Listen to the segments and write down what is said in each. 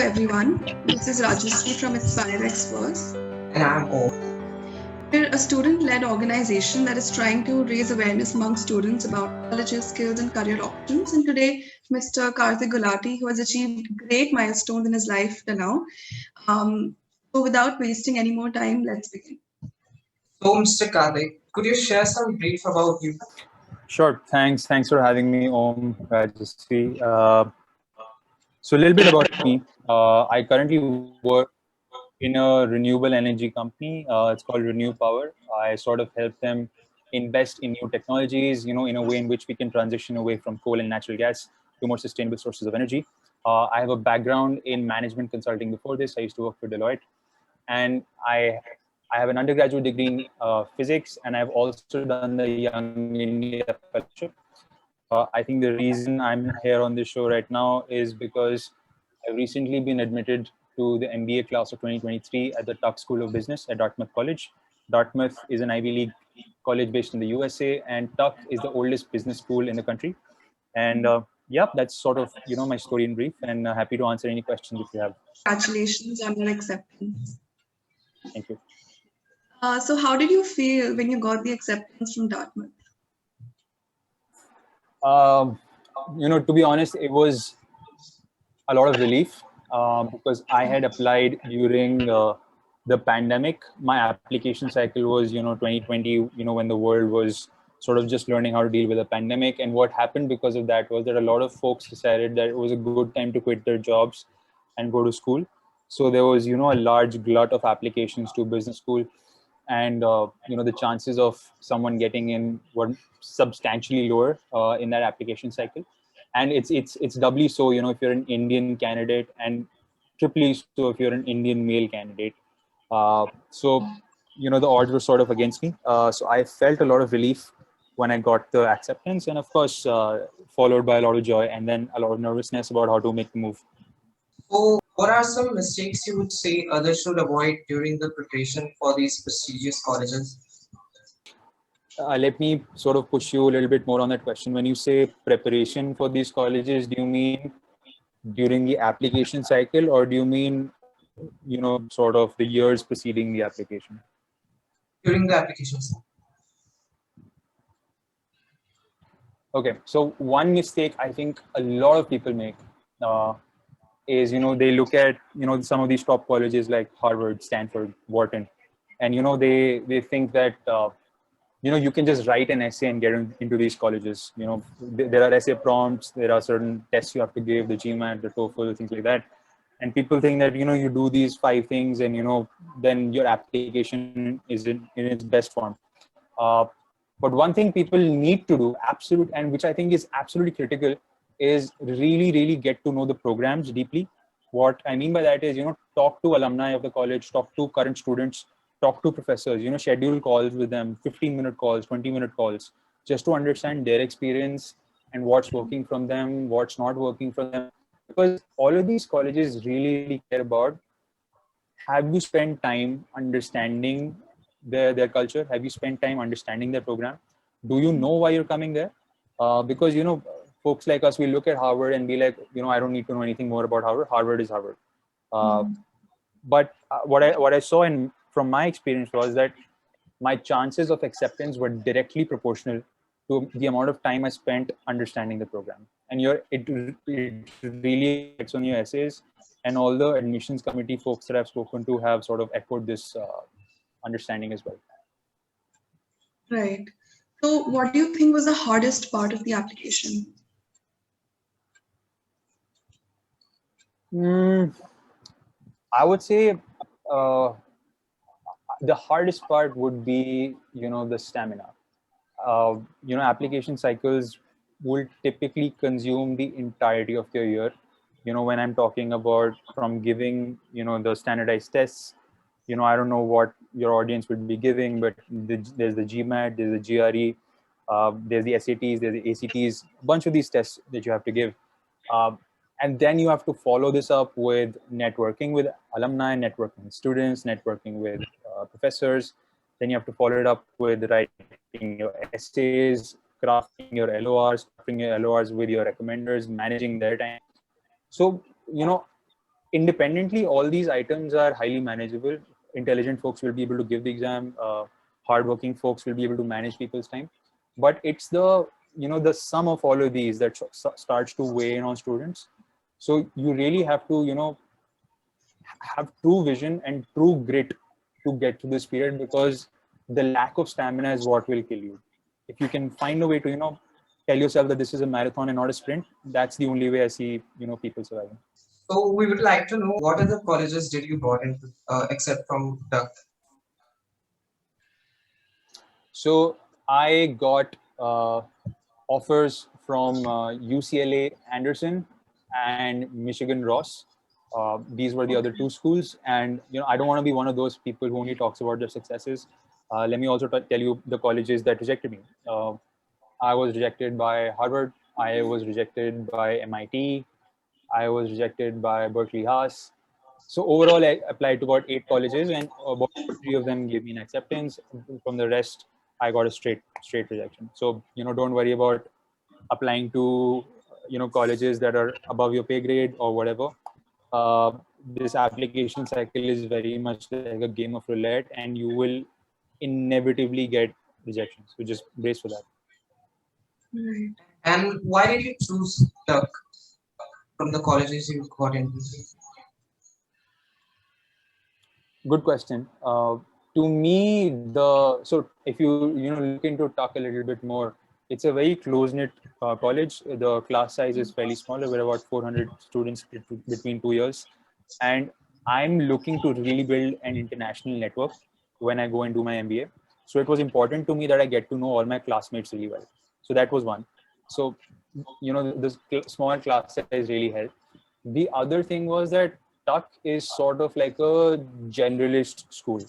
everyone. This is Rajashree from Inspirexverse. And I'm Om. We're a student-led organization that is trying to raise awareness among students about colleges, skills, and career options. And today, Mr. Kartik Gulati, who has achieved great milestones in his life till now. So without wasting any more time, let's begin. So, Mr. Kartik, could you share some brief about you? Sure. Thanks for having me, Om, Rajashree. So a little bit about me. I currently work in a renewable energy company. It's called Renew Power. I sort of help them invest in new technologies, in a way in which we can transition away from coal and natural gas to more sustainable sources of energy. I have a background in management consulting before this. I used to work for Deloitte, and I have an undergraduate degree in physics, and I've also done the Young India Fellowship. I think the reason I'm here on this show right now is because I've recently been admitted to the MBA class of 2023 at the Tuck School of Business at Dartmouth College. Dartmouth is an Ivy League college based in the USA, and Tuck is the oldest business school in the country. And that's sort of my story in brief, and happy to answer any questions if you have. Congratulations on your acceptance. Thank you. So how did you feel when you got the acceptance from Dartmouth? To be honest, it was a lot of relief because I had applied during the pandemic. My application cycle was, 2020, when the world was sort of just learning how to deal with a pandemic. And what happened because of that was that a lot of folks decided that it was a good time to quit their jobs and go to school. So there was, a large glut of applications to business school. And, the chances of someone getting in were substantially lower in that application cycle. And it's doubly so, if you're an Indian candidate, and triply so if you're an Indian male candidate. So, the odds were sort of against me. So I felt a lot of relief when I got the acceptance, and of course, followed by a lot of joy and then a lot of nervousness about how to make the move. So, what are some mistakes you would say others should avoid during the preparation for these prestigious colleges? Let me sort of push you a little bit more on that question. When you say preparation for these colleges, do you mean during the application cycle, or do you mean, sort of the years preceding the application? During the application cycle. Okay, so one mistake I think a lot of people make is, they look at, some of these top colleges like Harvard, Stanford, Wharton, and, they think that, you can just write an essay and get into these colleges. There are essay prompts, there are certain tests you have to give, the GMAT, the TOEFL, things like that. And people think that, you do these 5 things and, then your application is in its best form. But one thing people need to do, and which I think is absolutely critical, is really, really get to know the programs deeply. What I mean by that is, talk to alumni of the college, talk to current students, talk to professors, schedule calls with them, 15-minute calls, 20-minute calls, just to understand their experience and what's working from them, what's not working for them. Because all of these colleges really, really care about, have you spent time understanding their culture? Have you spent time understanding their program? Do you know why you're coming there? Because, folks like us, we look at Harvard and be like, I don't need to know anything more about Harvard. Harvard is Harvard. But what I saw from my experience was that my chances of acceptance were directly proportional to the amount of time I spent understanding the program. And it really affects on your essays. And all the admissions committee folks that I've spoken to have sort of echoed this understanding as well. Right. So what do you think was the hardest part of the application? I would say the hardest part would be, the stamina. Application cycles will typically consume the entirety of your year. When I'm talking about from giving, the standardized tests, I don't know what your audience would be giving, but there's the GMAT, there's the GRE, there's the SATs, there's the ACTs, a bunch of these tests that you have to give. And then you have to follow this up with networking with alumni, networking with students, networking with professors. Then you have to follow it up with writing your essays, crafting your LORs with your recommenders, managing their time. So, independently, all these items are highly manageable. Intelligent folks will be able to give the exam. Hardworking folks will be able to manage people's time. But it's the, the sum of all of these that starts to weigh in on students. So you really have to, have true vision and true grit to get to this period, because the lack of stamina is what will kill you. If you can find a way to, tell yourself that this is a marathon and not a sprint, that's the only way I see, people surviving. So we would like to know what other colleges did you got into, except from Duck? So I got offers from UCLA Anderson and Michigan Ross. These were the other two schools, and I don't want to be one of those people who only talks about their successes. Let me also tell you the colleges that rejected me. I was rejected by Harvard. I was rejected by MIT. I was rejected by Berkeley Haas. So overall, I applied to about 8 colleges, and about 3 of them gave me an acceptance. From the rest, I got a straight rejection. So don't worry about applying to colleges that are above your pay grade or whatever. This application cycle is very much like a game of roulette, and you will inevitably get rejections. So just brace for that. Right. And why did you choose Duck from the colleges you got into? Good question. To me, so if you look into Tuck a little bit more, it's a very close knit college. The class size is fairly smaller. We're about 400 students between 2 years, and I'm looking to really build an international network when I go and do my MBA. So it was important to me that I get to know all my classmates really well. So that was one. So this small class size really helped. The other thing was that Tuck is sort of like a generalist school.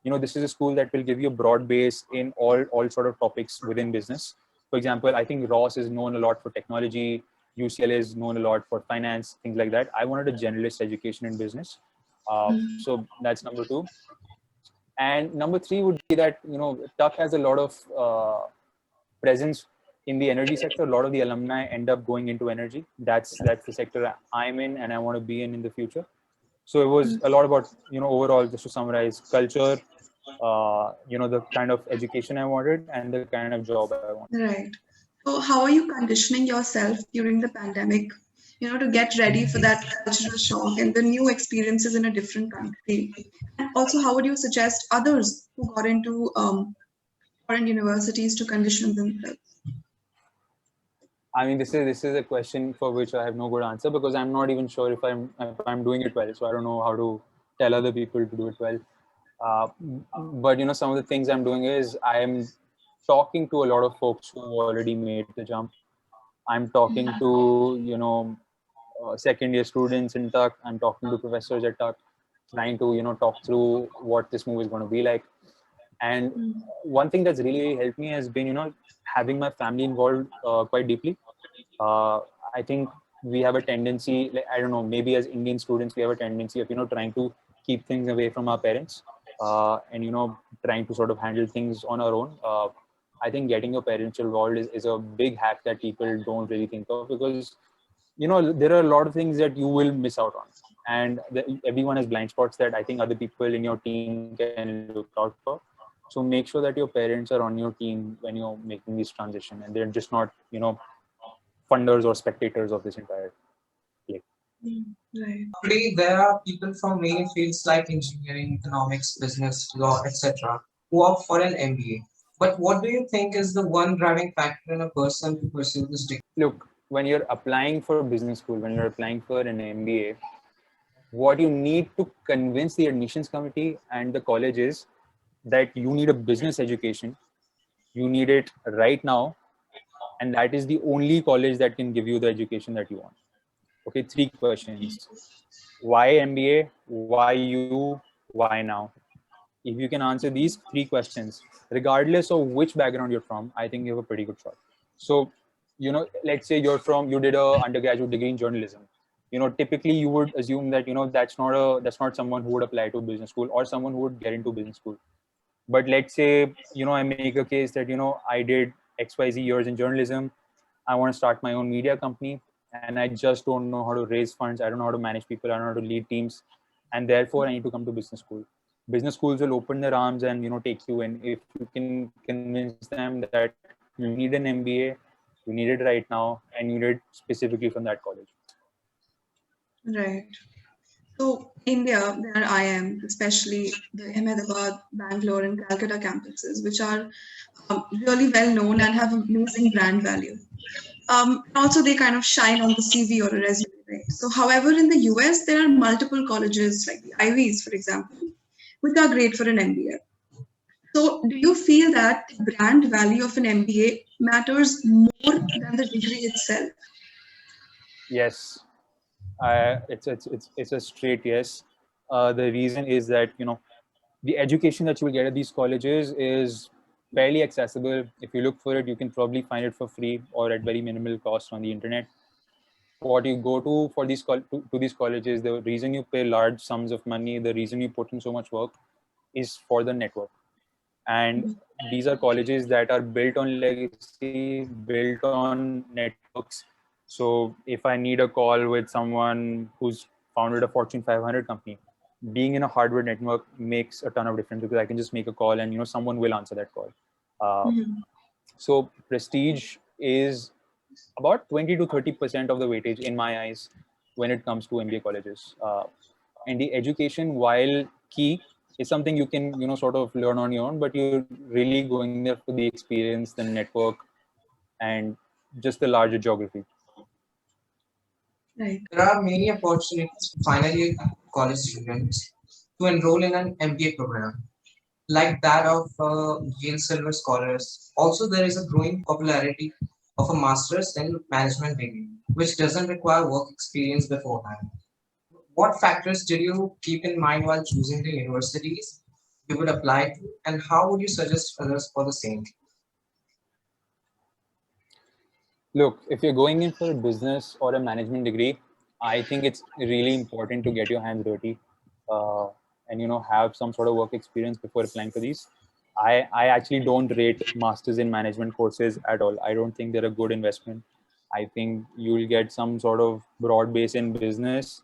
This is a school that will give you a broad base in all sort of topics within business. For example, I think Ross is known a lot for technology. UCLA is known a lot for finance, things like that. I wanted a generalist education in business. So that's number two. And number three would be that, Tuck has a lot of presence in the energy sector. A lot of the alumni end up going into energy. That's the sector I'm in and I want to be in the future. So it was a lot about, overall, just to summarize, culture, the kind of education I wanted and the kind of job I wanted. Right. So how are you conditioning yourself during the pandemic, to get ready for that cultural shock and the new experiences in a different country? And also, how would you suggest others who got into foreign universities to condition themselves? I mean, this is a question for which I have no good answer, because I'm not even sure if I'm doing it well. So I don't know how to tell other people to do it well. But some of the things I'm doing is I am talking to a lot of folks who already made the jump. I'm talking to second year students in Tuck. I'm talking to professors at Tuck, trying to talk through what this movie is going to be like. And one thing that's really helped me has been having my family involved quite deeply. I think we have a tendency, like, I don't know, maybe as Indian students we have a tendency of trying to keep things away from our parents, and trying to sort of handle things on our own. I think getting your parents involved is a big hack that people don't really think of, because there are a lot of things that you will miss out on, and everyone has blind spots that I think other people in your team can look out for. So make sure that your parents are on your team when you're making this transition, and they're just not funders or spectators of this entire play. Right. Today, there are people from many fields like engineering, economics, business, law, etc., who opt for an MBA. But what do you think is the one driving factor in a person to pursue this degree? Look, when you're applying for a business school, when you're applying for an MBA, what you need to convince the admissions committee and the college is that you need a business education. You need it right now, and that is the only college that can give you the education that you want. Okay, 3 questions. Why MBA? Why you? Why now? If you can answer these 3 questions, regardless of which background you're from, I think you have a pretty good shot. So, let's say you did a undergraduate degree in journalism. Typically you would assume that, that's not someone who would apply to business school or someone who would get into business school. But let's say, I make a case that, I did XYZ years in journalism. I want to start my own media company. and I just don't know how to raise funds. I don't know how to manage people. I don't know how to lead teams, and therefore I need to come to business school. Business schools will open their arms and take you in if you can convince them that you need an MBA, you need it right now, and you need it specifically from that college. Right. So India, there are IIM, especially the Ahmedabad, Bangalore, and Calcutta campuses, which are really well known and have amazing brand value. Also, they kind of shine on the CV or a resume, right? So, however, in the US, there are multiple colleges like the Ivies, for example, which are great for an MBA. So, do you feel that the brand value of an MBA matters more than the degree itself? Yes, it's a straight yes. The reason is that the education that you will get at these colleges is fairly accessible. If you look for it, you can probably find it for free or at very minimal cost on the internet. What you go to for to these colleges, the reason you pay large sums of money, the reason you put in so much work is for the network. And these are colleges that are built on legacy, built on networks. So if I need a call with someone who's founded a Fortune 500 company, being in a Harvard network makes a ton of difference because I can just make a call and someone will answer that call. Mhm. So prestige is about 20 to 30% of the weightage in my eyes when it comes to MBA colleges. And the education, while key, is something you can sort of learn on your own, but you're really going there for the experience, the network, and just the larger geography. Right. There are many opportunities for final year college students to enroll in an MBA program, like that of Yale Silver Scholars. Also, there is a growing popularity of a master's in management degree, which doesn't require work experience beforehand. What factors did you keep in mind while choosing the universities you would apply to, and how would you suggest others for the same? Look, if you're going in for a business or a management degree, I think it's really important to get your hands dirty, uh, and have some sort of work experience before applying for these. I actually don't rate masters in management courses at all. I don't think they're a good investment. I think you'll get some sort of broad base in business,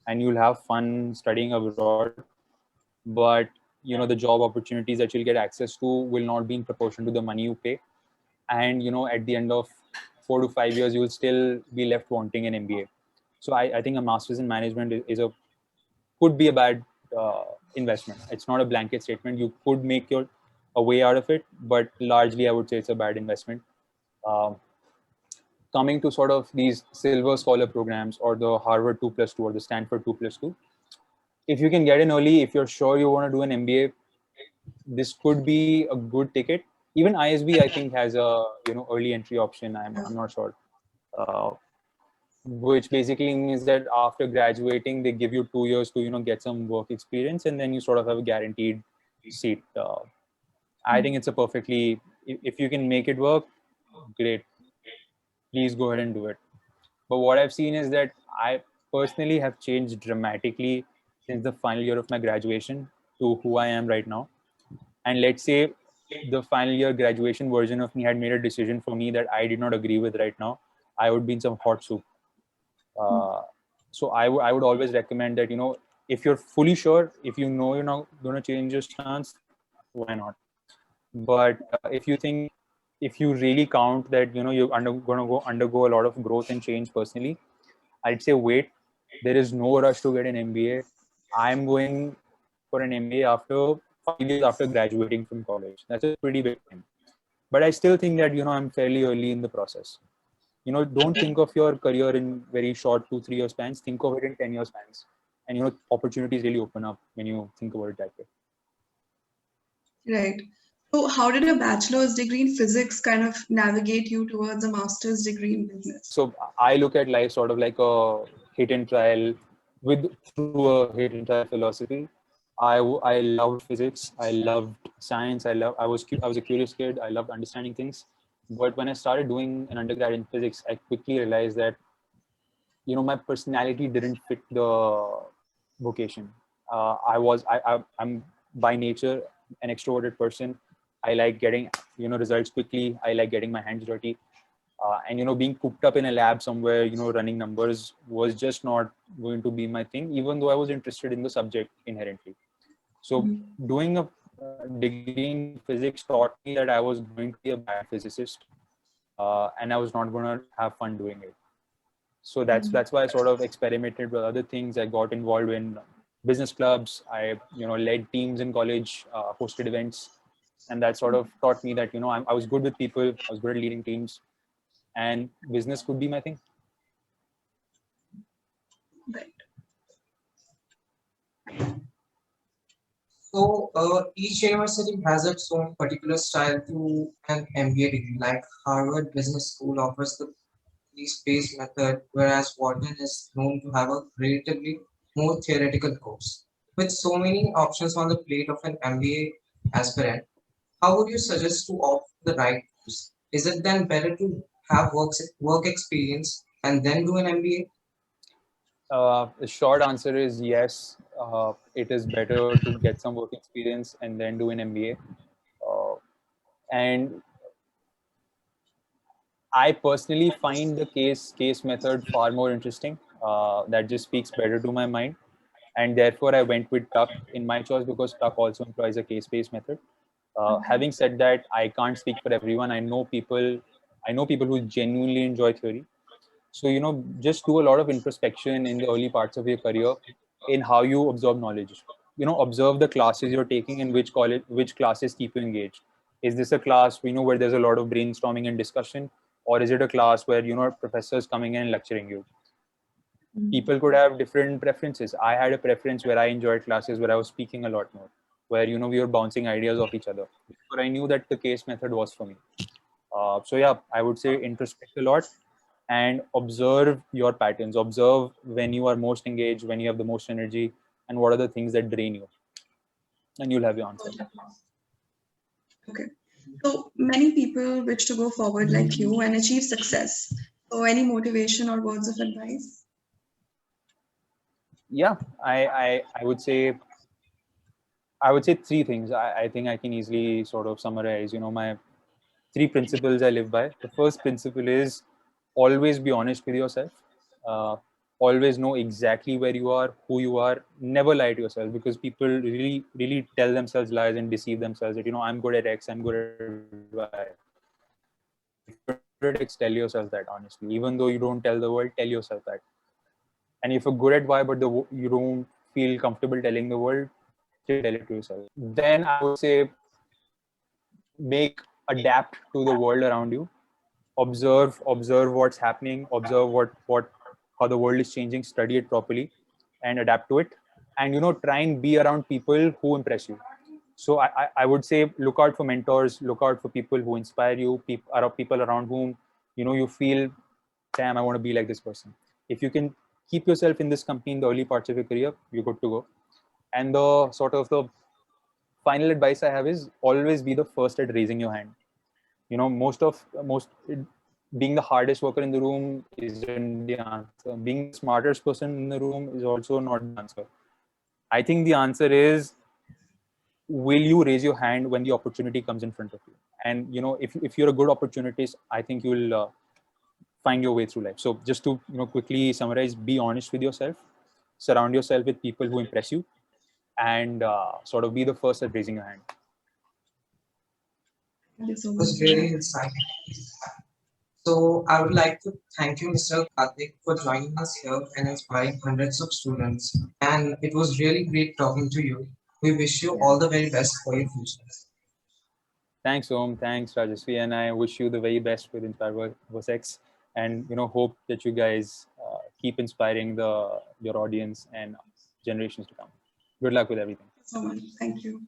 and you'll have fun studying abroad. But the job opportunities that you'll get access to will not be in proportion to the money you pay. And at the end of 4 to 5 years, you will still be left wanting an MBA. So I think a master's in management could be a bad investment. It's not a blanket statement. You could make your a way out of it, but largely I would say it's a bad investment. Um, Coming to sort of these silver scholar programs or the Harvard 2+2 or the Stanford 2+2, if you can get in early, if you're sure you want to do an MBA, this could be a good ticket. Even ISB, I think, has a early entry option. I'm not sure, uh, which basically means that after graduating, they give you 2 years to get some work experience, and then you sort of have a guaranteed seat. I think it's a perfectly, if you can make it work, great. Please go ahead and do it. But what I've seen is that I personally have changed dramatically since the final year of my graduation to who I am right now. And let's say the final year graduation version of me had made a decision for me that I did not agree with right now, I would be in some hot soup. Uh, so I would always recommend that, if you're fully sure, if you're not going to change your stance, why not? But if you really count that, you're going to go undergo a lot of growth and change personally, I'd say wait. There is no rush to get an MBA. I'm going for an MBA after 5 years after graduating from college. That's a pretty big thing. But I still think that, I'm fairly early in the process. Don't think of your career in very short 2 3 year spans. Think of it in 10 year spans. And, opportunities really open up when you think about it that way. Right. So, how did a bachelor's degree in physics kind of navigate you towards a master's degree in business? So I look at life sort of like a hit and trial through a hit and trial philosophy. I loved physics. I loved science. I was a curious kid. I loved understanding things. But when I started doing an undergrad in physics, I quickly realized that my personality didn't fit the vocation. I'm by nature an extroverted person. I like getting results quickly. I like getting my hands dirty. And being cooped up in a lab somewhere, running numbers was just not going to be my thing, even though I was interested in the subject inherently. So doing a degree in physics taught me that I was going to be a bad physicist, and I was not going to have fun doing it. So that's why I sort of experimented with other things. I got involved in business clubs. I led teams in college, hosted events, and that sort of taught me that I was good with people. I was good at leading teams, and business could be my thing. Right. So each university has its own particular style to an MBA degree. Like Harvard Business School offers the space method, whereas Wharton is known to have a relatively more theoretical course. With so many options on the plate of an MBA aspirant, how would you suggest to opt for the right course? Is it then better to have work experience and then do an MBA? The short answer is yes. It is better to get some work experience and then do an MBA. And I personally find the case method far more interesting. That just speaks better to my mind, and therefore I went with Tuck in my choice because Tuck also employs a case-based method. Having said that, I can't speak for everyone. I know people who genuinely enjoy theory. So just do a lot of introspection in the early parts of your career in how you absorb knowledge. Observe the classes you're taking and which classes keep you engaged. Is this a class where there's a lot of brainstorming and discussion, or is it a class where professors coming in and lecturing you? People could have different preferences. I had a preference where I enjoyed classes where I was speaking a lot more, where we were bouncing ideas off each other. But I knew that the case method was for me. So yeah, I would say introspect a lot and observe your patterns. Observe when you are most engaged, when you have the most energy, and what are the things that drain you, and you'll have your answer. Okay. So many people wish to go forward like you and achieve success. So any motivation or words of advice? Yeah, I would say three things. I think I can easily sort of summarize. My three principles I live by. The first principle is always be honest with yourself. Uh, Always know exactly where you are, who you are. Never lie to yourself, because people really, really tell themselves lies and deceive themselves that I'm good at X, I'm good at Y. If you're good at X, tell yourself that honestly. Even though you don't tell the world, tell yourself that. And if you're good at Y, but you don't feel comfortable telling the world, still tell it to yourself. Then I would say adapt to the world around you. Observe what's happening. Observe what how the world is changing. Study it properly, and adapt to it. And try and be around people who impress you. So I would say look out for mentors. Look out for people who inspire you. People around whom you feel, damn, I want to be like this person. If you can keep yourself in this company in the early parts of your career, you're good to go. And the final advice I have is always be the first at raising your hand. Most being the hardest worker in the room isn't the answer. Being the smartest person in the room is also not the answer. I think the answer is, will you raise your hand when the opportunity comes in front of you? And if you're a good opportunist, I think you'll find your way through life. So just to quickly summarize, be honest with yourself, surround yourself with people who impress you, and sort of be the first at raising your hand. Thank you so It much. was very insightful. So I would like to thank you, Mr. Kartik, for joining us here and inspiring hundreds of students. And it was really great talking to you. We wish you all the very best for your future. Thanks, Om. Thanks, Rajasvi. And I wish you the very best with Inspirexverse X. And hope that you guys keep inspiring your audience and generations to come. Good luck with everything. So much. Thank you.